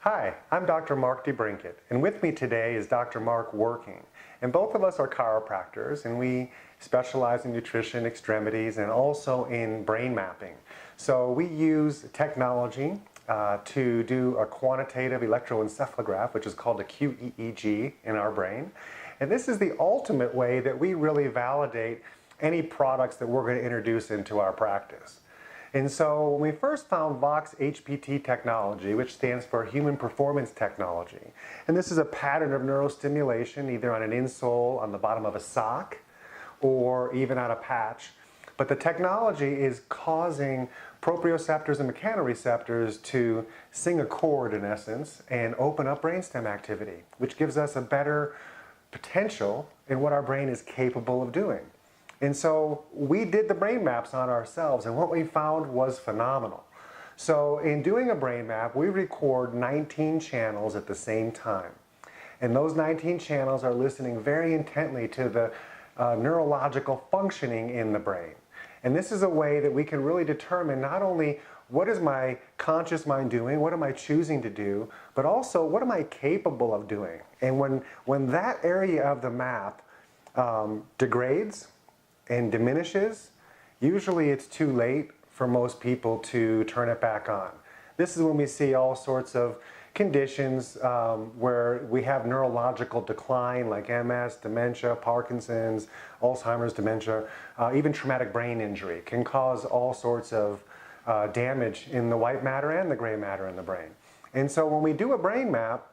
Hi, I'm Dr. Mark Debrincat, and with me today is Dr. Mark Werking. And both of us are chiropractors, and we specialize in nutrition, extremities, and also in brain mapping. So we use technology to do a quantitative electroencephalograph, which is called a QEEG in our brain. And this is the ultimate way that we really validate any products that we're going to introduce into our practice. And so when we first found Voxx HPT Technology, which stands for Human Performance Technology, and this is a pattern of neurostimulation either on an insole, on the bottom of a sock, or even on a patch. But the technology is causing proprioceptors and mechanoreceptors to sing a chord in essence and open up brainstem activity, which gives us a better potential in what our brain is capable of doing. And so we did the brain maps on ourselves, and what we found was phenomenal. So in doing a brain map, we record 19 channels at the same time. And those 19 channels are listening very intently to the neurological functioning in the brain. And this is a way that we can really determine not only what is my conscious mind doing, what am I choosing to do, but also what am I capable of doing. And when that area of the map degrades and diminishes, usually it's too late for most people to turn it back on. This is when we see all sorts of conditions where we have neurological decline like MS, dementia, Parkinson's, Alzheimer's, dementia, even traumatic brain injury can cause all sorts of damage in the white matter and the gray matter in the brain. And so when we do a brain map,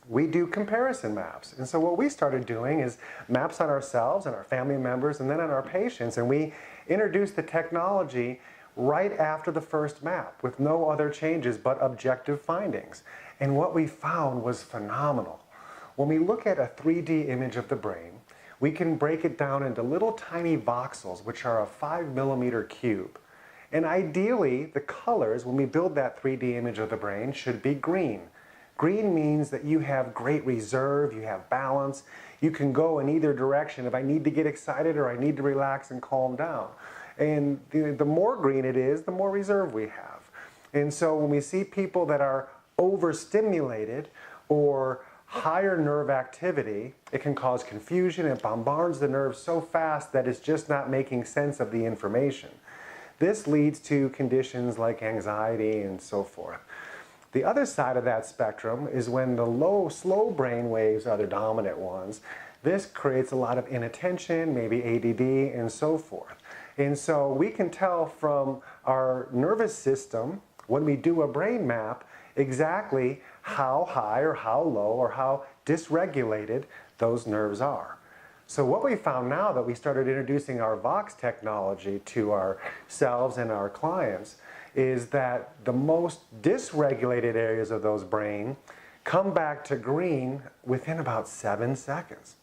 we do comparison maps. And so what we started doing is maps on ourselves and our family members and then on our patients, and we introduced the technology right after the first map with no other changes but objective findings. And what we found was phenomenal. When we look at a 3D image of the brain, we can break it down into little tiny voxels, which are a 5mm cube. And ideally, the colors, when we build that 3D image of the brain, should be green. Green means that you have great reserve, you have balance, you can go in either direction if I need to get excited or I need to relax and calm down. And the more green it is, the more reserve we have. And so when we see people that are overstimulated or higher nerve activity, it can cause confusion. It bombards the nerves so fast that it's just not making sense of the information. This leads to conditions like anxiety and so forth. The other side of that spectrum is when the low, slow brain waves are the dominant ones. This creates a lot of inattention, maybe ADD, and so forth. And so we can tell from our nervous system, when we do a brain map, exactly how high or how low or how dysregulated those nerves are. So what we found now that we started introducing our Voxx technology to ourselves and our clients is that the most dysregulated areas of those brain come back to green within about 7 seconds.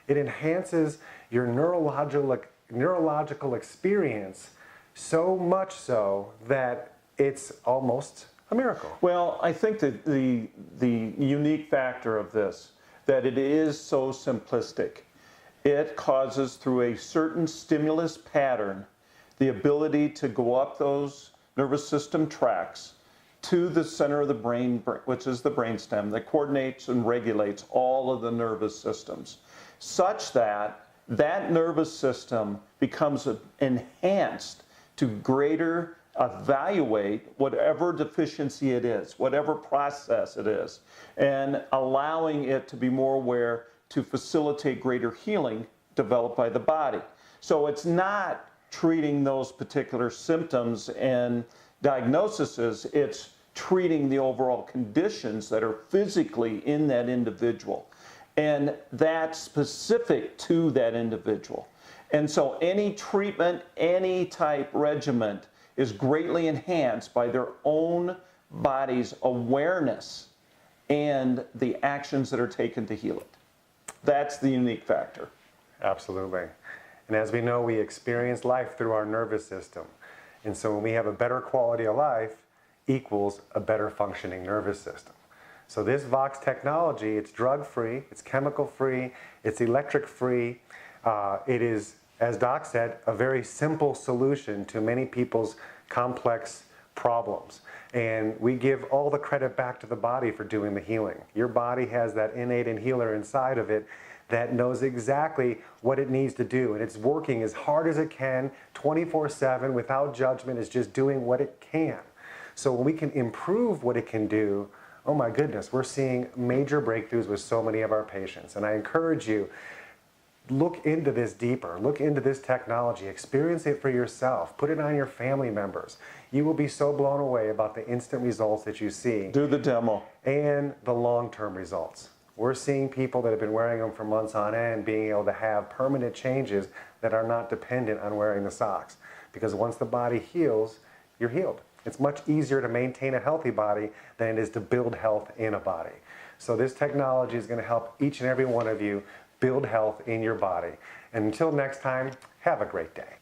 It enhances your neurological experience so much so that it's almost a miracle. Well, I think that the unique factor of this, that it is so simplistic. It causes through a certain stimulus pattern the ability to go up those nervous system tracks to the center of the brain, which is the brainstem, that coordinates and regulates all of the nervous systems, such that that nervous system becomes enhanced to greater evaluate whatever deficiency it is, whatever process it is, and allowing it to be more aware to facilitate greater healing developed by the body. So it's not treating those particular symptoms and diagnoses, it's treating the overall conditions that are physically in that individual. And that's specific to that individual. And so any treatment, any type regimen is greatly enhanced by their own body's awareness and the actions that are taken to heal it. That's the unique factor. Absolutely. And as we know, we experience life through our nervous system. And so when we have a better quality of life equals a better functioning nervous system. So this Voxx technology, it's drug-free, it's chemical-free, it's electric-free. It is, as Doc said, a very simple solution to many people's complex problems. And we give all the credit back to the body for doing the healing. Your body has that innate healer inside of it that knows exactly what it needs to do. And it's working as hard as it can, 24/7, without judgment. It's just doing what it can. So when we can improve what it can do, oh my goodness, we're seeing major breakthroughs with so many of our patients. And I encourage you, look into this deeper. Look into this technology. Experience it for yourself. Put it on your family members. You will be so blown away about the instant results that you see. Do the demo. And the long-term results. We're seeing people that have been wearing them for months on end being able to have permanent changes that are not dependent on wearing the socks. Because once the body heals, you're healed. It's much easier to maintain a healthy body than it is to build health in a body. So this technology is going to help each and every one of you build health in your body. And until next time, have a great day.